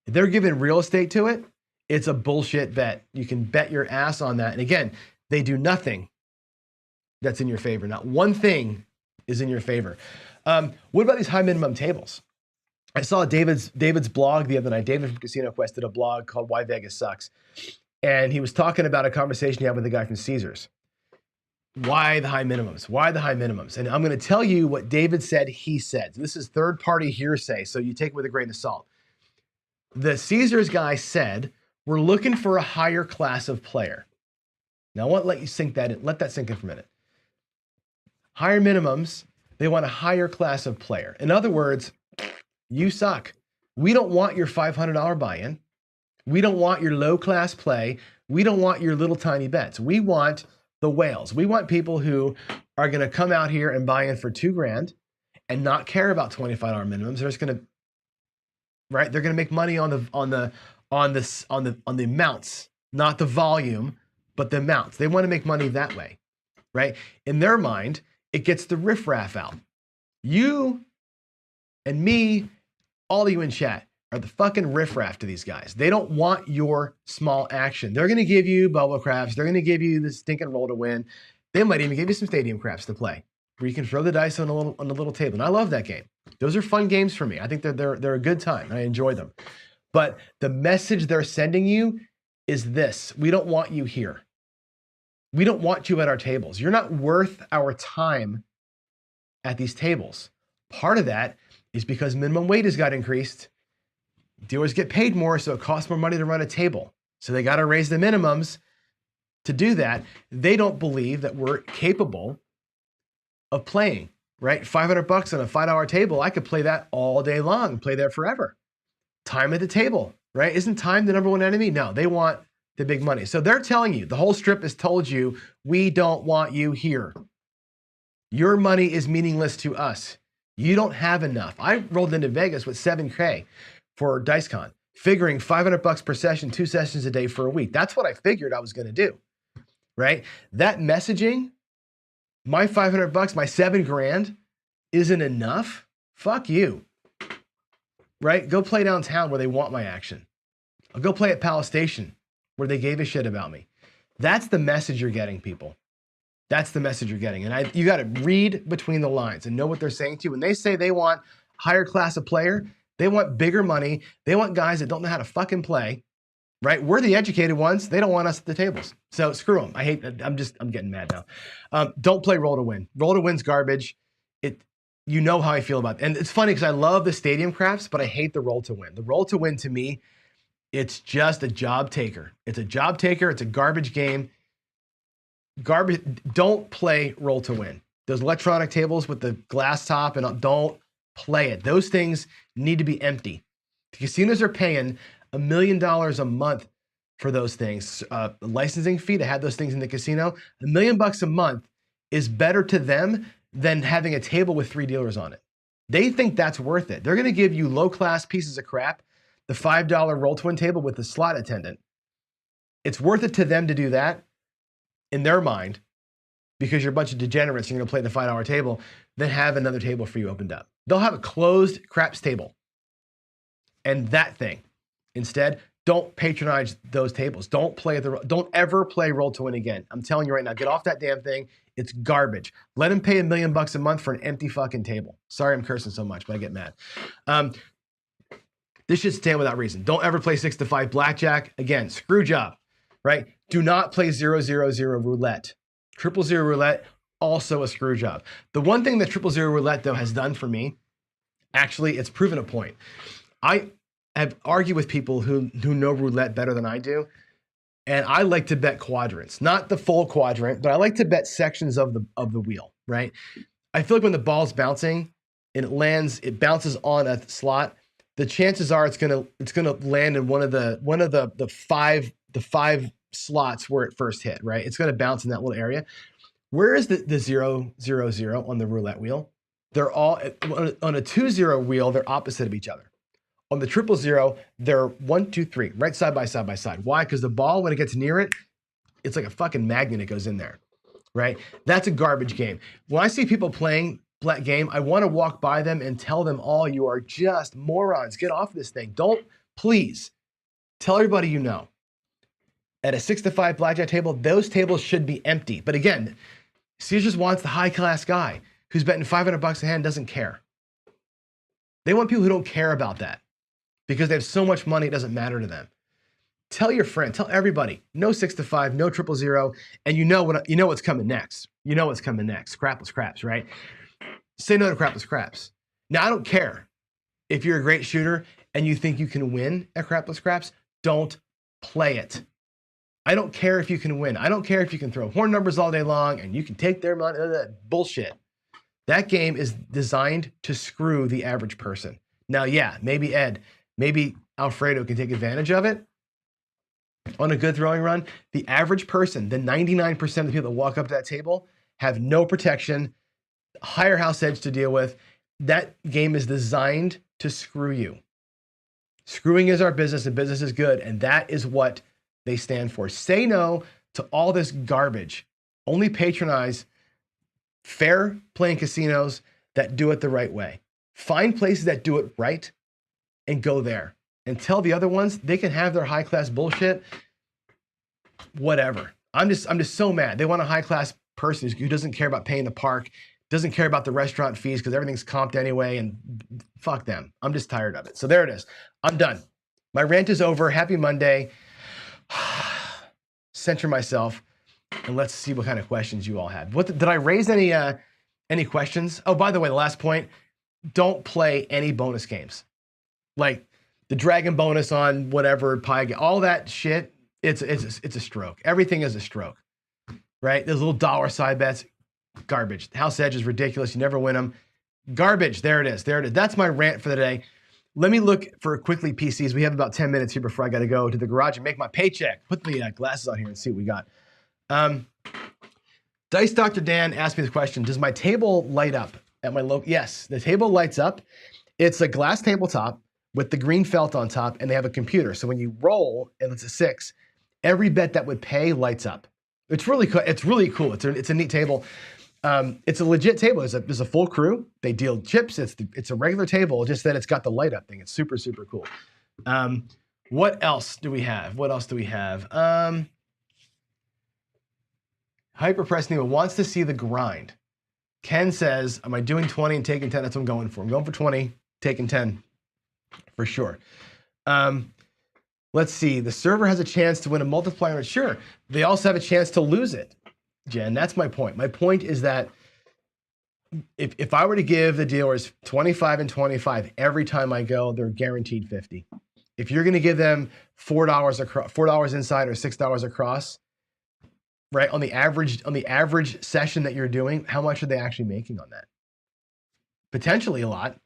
If they're giving real estate to it, it's a bullshit bet. You can bet your ass on that. And again, they do nothing that's in your favor. Not one thing is in your favor. What about these high minimum tables? I saw David's blog the other night. David from Casino Quest did a blog called Why Vegas Sucks. And he was talking about a conversation he had with a guy from Caesars. Why the high minimums? Why the high minimums? And I'm going to tell you what David said he said. This is third-party hearsay, so you take it with a grain of salt. The Caesars guy said, we're looking for a higher class of player. Now, I want to let you sink that in. Let that sink in for a minute. Higher minimums, they want a higher class of player. In other words, you suck. We don't want your $500 buy-in. We don't want your low-class play. We don't want your little tiny bets. We want the whales. We want people who are going to come out here and buy in for $2,000 and not care about $25 minimums. They're just going to, right? They're going to make money on the amounts, not the volume, but the amounts. They want to make money that way, right? In their mind, it gets the riffraff out. You and me, all of you in chat, are the fucking riffraff to these guys. They don't want your small action. They're going to give you bubble craps. They're going to give you the stinking roll to win. They might even give you some stadium craps to play, where you can throw the dice on a little table. And I love that game. Those are fun games for me. I think they're a good time. I enjoy them. But the message they're sending you is this: we don't want you here. We don't want you at our tables. You're not worth our time at these tables. Part of that is because minimum wages got increased. Dealers get paid more, so it costs more money to run a table. So they got to raise the minimums to do that. They don't believe that we're capable of playing, right? $500 on a $5 table, I could play that all day long, play there forever. Time at the table, right? Isn't time the number one enemy? No, they want the big money. So they're telling you, the whole strip has told you, we don't want you here. Your money is meaningless to us. You don't have enough. I rolled into Vegas with $7K for DiceCon, figuring $500 per session, 2 sessions a day for a week. That's what I figured I was going to do, right? That messaging, my $500, my $7,000 isn't enough. Fuck you, right? Go play downtown where they want my action. I'll go play at Palace Station where they gave a shit about me. That's the message you're getting, people. That's the message you're getting. And you got to read between the lines and know what they're saying to you. When they say they want higher class of player, they want bigger money. They want guys that don't know how to fucking play, right? We're the educated ones. They don't want us at the tables. So screw them. I hate that. I'm getting mad now. Don't play roll to win. Roll to win's garbage. you know how I feel about it. And it's funny because I love the stadium craps, but I hate the roll to win. The roll to win to me, it's just a job taker. It's a job taker. It's a garbage game. Garbage. Don't play roll to win. Those electronic tables with the glass top, and don't play it. Those things need to be empty. The casinos are paying $1 million a month for those things. Licensing fee to have those things in the casino, $1 million a month is better to them than having a table with 3 dealers on it. They think that's worth it. They're going to give you low-class pieces of crap, the $5 roll to win table with the slot attendant. It's worth it to them to do that in their mind because you're a bunch of degenerates and you're going to play the $5 table, then have another table for you opened up. They'll have a closed craps table and that thing. Instead, don't patronize those tables. Don't ever play roll to win again. I'm telling you right now, get off that damn thing. It's garbage. Let them pay $1 million a month for an empty fucking table. Sorry I'm cursing so much, but I get mad. This should stand without reason. Don't ever play 6 to 5 blackjack. Again, screw job, right? Do not play 0, 0, 0 roulette. 0, 0 roulette, also a screw job. The one thing that 0, 0 roulette though has done for me, actually, it's proven a point. I have argued with people who know roulette better than I do. And I like to bet quadrants, not the full quadrant, but I like to bet sections of the wheel, right? I feel like when the ball's bouncing and it bounces on a slot, the chances are it's gonna land in one of the five slots where it first hit, right? It's gonna bounce in that little area. Where is the 0, 0, 0 on the roulette wheel? They're all on a 2, 0 wheel. They're opposite of each other. On the 0, 0, they're 1, 2, 3, right side by side by side. Why? Because the ball, when it gets near it, it's like a fucking magnet that goes in there, right? That's a garbage game. When I see people playing that game, I want to walk by them and tell them all, you are just morons. Get off this thing. Don't, please, tell everybody you know. At a 6 to 5 blackjack table, those tables should be empty. But again, Caesars wants the high-class guy who's betting $500 a hand, doesn't care. They want people who don't care about that. Because they have so much money, it doesn't matter to them. Tell your friend, tell everybody, no 6 to 5, no 0, 0, and you know what's coming next. You know what's coming next. Crapless craps, right? Say no to crapless craps. Now, I don't care if you're a great shooter and you think you can win at crapless craps. Don't play it. I don't care if you can win. I don't care if you can throw horn numbers all day long and you can take their money. Bullshit. That game is designed to screw the average person. Now, yeah, maybe Ed. Maybe Alfredo can take advantage of it on a good throwing run. The average person, the 99% of the people that walk up to that table have no protection, higher house edge to deal with. That game is designed to screw you. Screwing is our business and business is good. And that is what they stand for. Say no to all this garbage. Only patronize fair playing casinos that do it the right way. Find places that do it right and go there and tell the other ones they can have their high class bullshit. Whatever. I'm just so mad. They want a high class person who doesn't care about paying the park, doesn't care about the restaurant fees because everything's comped anyway, and fuck them. I'm just tired of it. So there it is. I'm done. My rant is over. Happy Monday. Center myself and let's see what kind of questions you all had. Did I raise any questions? Oh, by the way, the last point, don't play any bonus games. Like the dragon bonus on whatever pie, all that shit, it's a stroke. Everything is a stroke, right? Those little dollar side bets, garbage. House edge is ridiculous. You never win them. Garbage. There it is. There it is. That's my rant for the day. Let me look for quickly PCs. We have about 10 minutes here before I got to go to the garage and make my paycheck. Put the glasses on here and see what we got. Dice Dr. Dan asked me the question, does my table light up at my local? Yes, the table lights up. It's a glass tabletop with the green felt on top, and they have a computer. So when you roll, and it's a 6, every bet that would pay lights up. It's really cool. It's really cool. It's a neat table. It's a legit table. There's a full crew. They deal chips. It's a regular table, just that it's got the light up thing. It's super, super cool. What else do we have? Hyperpress Nemo wants to see the grind. Ken says, am I doing 20 and taking 10? That's what I'm going for. I'm going for 20, taking 10 for sure. Let's see. The server has a chance to win a multiplier. Sure. They also have a chance to lose it, Jen. That's my point. My point is that if I were to give the dealers 25 and 25 every time I go, they're guaranteed 50. If you're going to give them $4 across, $4 inside or $6 across, right? On the average session that you're doing, how much are they actually making on that? Potentially a lot.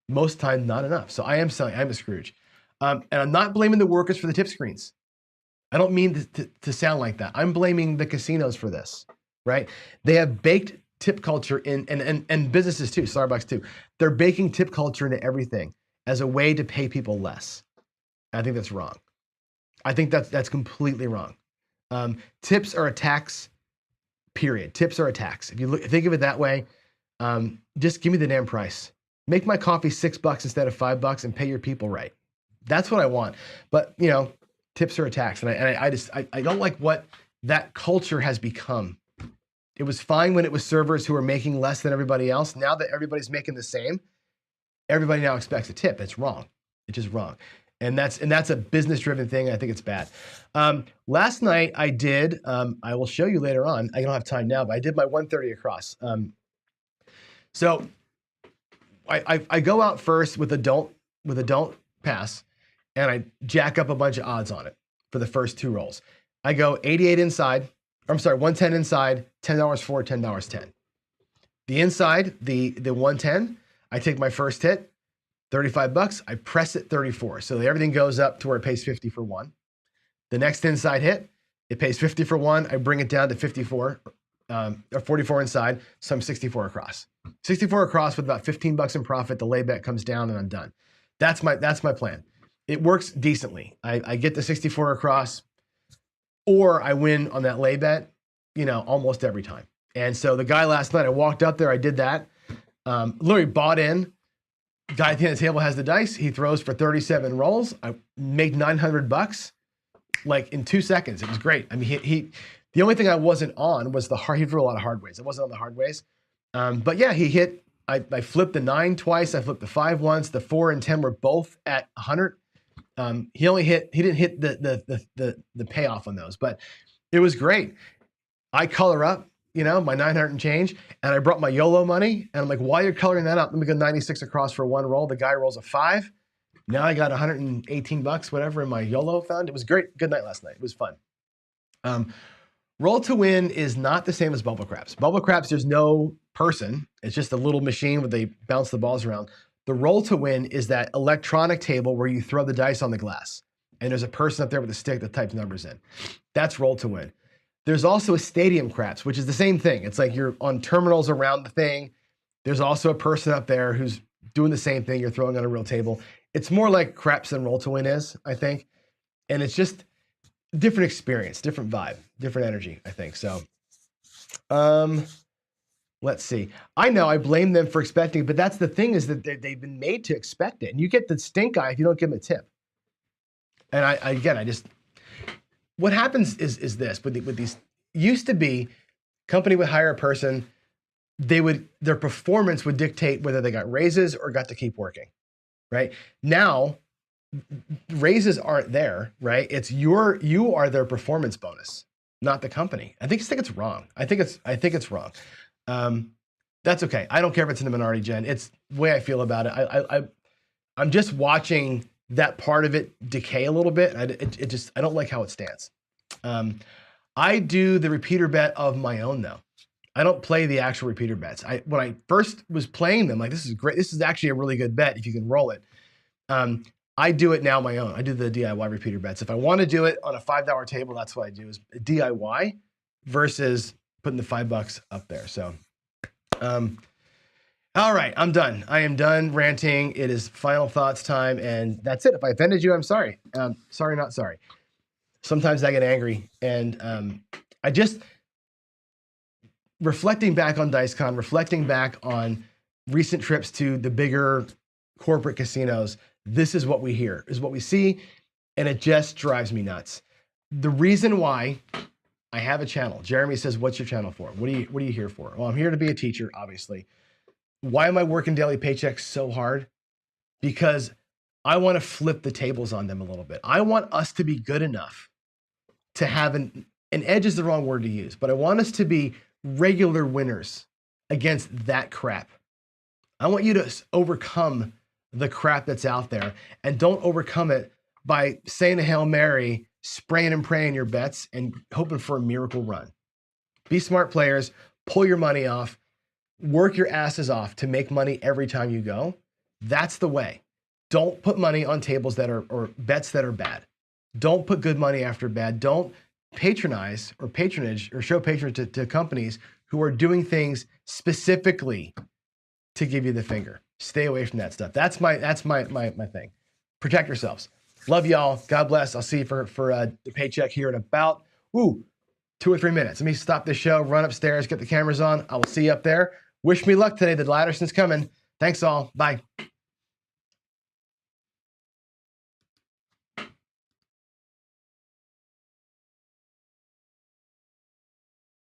Most times not enough. So I'm a Scrooge. And I'm not blaming the workers for the tip screens. I don't mean to sound like that. I'm blaming the casinos for this, right? They have baked tip culture in, and businesses too, Starbucks too. They're baking tip culture into everything as a way to pay people less. I think that's wrong. I think that's completely wrong. Tips are a tax, period. Tips are a tax. If you think of it that way, just give me the damn price. Make my coffee $6 instead of $5 and pay your people right. That's what I want. But tips are a tax, and I don't like what that culture has become. It was fine when it was servers who were making less than everybody else. Now that everybody's making the same, everybody now expects a tip. It's wrong. It's just wrong. And that's a business-driven thing. I think it's bad. Last night I did. I will show you later on. I don't have time now, but I did my 130 across. So I go out first with a don't pass, and I jack up a bunch of odds on it for the first 2 rolls. I go 88 inside. I'm sorry, 110 inside, $10 for, $10 10. The inside, the 110. I take my first hit. $35, I press it 34. So everything goes up to where it pays 50 for 1. The next inside hit, it pays 50 for 1. I bring it down to 54, or 44 inside. So I'm 64 across. 64 across with about $15 in profit. The lay bet comes down and I'm done. That's my plan. It works decently. I get the 64 across, or I win on that lay bet, almost every time. And so the guy last night, I walked up there, I did that, literally bought in. Guy at the end of the table has the dice. He throws for 37 rolls. I made $900 like in 2 seconds. It was great. I mean, the only thing I wasn't on was he threw a lot of hard ways. I wasn't on the hard ways. But yeah, he hit, I flipped the 9 twice. I flipped the 5 once. The 4 and 10 were both at 100. He didn't hit the payoff on those, but it was great. I color up, my 900 and change, and I brought my YOLO money, and I'm like, while you're coloring that up, let me go 96 across for 1 roll. The guy rolls a 5. Now I got $118, whatever, in my YOLO fund. It was great. Good night last night. It was fun. Roll to win is not the same as bubble craps. Bubble craps, there's no person. It's just a little machine where they bounce the balls around. The roll to win is that electronic table where you throw the dice on the glass, and there's a person up there with a stick that types numbers in. That's roll to win. There's also a stadium craps, which is the same thing. It's like you're on terminals around the thing. There's also a person up there who's doing the same thing. You're throwing on a real table. It's more like craps than roll to win is, I think. And it's just different experience, different vibe, different energy, I think. So let's see. I know I blame them for expecting it, but that's the thing, is that they've been made to expect it. And you get the stink eye if you don't give them a tip. And what happens is this with these, used to be, company would hire a person, their performance would dictate whether they got raises or got to keep working, right? Now, raises aren't there, right? It's you are their performance bonus, not the company. I think it's wrong. I think it's wrong. That's okay. I don't care if it's in the minority, Jen. It's the way I feel about it. I'm just watching that part of it decay a little bit. I don't like how it stands. I do the repeater bet of my own though. I don't play the actual repeater bets. When I first was playing them, like, this is great. This is actually a really good bet if you can roll it. I do it now my own. I do the DIY repeater bets. If I want to do it on a $5 table, that's what I do, is DIY versus putting the $5 up there. So, all right, I'm done. I am done ranting. It is final thoughts time, and that's it. If I offended you, I'm sorry. Sorry, not sorry. Sometimes I get angry, and I just, reflecting back on DiceCon, reflecting back on recent trips to the bigger corporate casinos, this is what we hear, is what we see, and it just drives me nuts. The reason why I have a channel, Jeremy says, what's your channel for? What are you here for? Well, I'm here to be a teacher, obviously. Why am I working daily paychecks so hard? Because I want to flip the tables on them a little bit. I want us to be good enough to have an edge is the wrong word to use, but I want us to be regular winners against that crap. I want you to overcome the crap that's out there, and don't overcome it by saying a Hail Mary, spraying and praying your bets, and hoping for a miracle run. Be smart players, pull your money off, work your asses off to make money every time you go. That's the way. Don't put money on tables that are, or bets that are bad. Don't put good money after bad. Don't patronize or patronage or show patronage to companies who are doing things specifically to give you the finger. Stay away from that stuff. That's my thing. Protect yourselves. Love y'all. God bless. I'll see you for the paycheck here in about 2 or 3 minutes. Let me stop this show, run upstairs, get the cameras on. I will see you up there. Wish me luck today. The Ladderson's coming. Thanks all. Bye.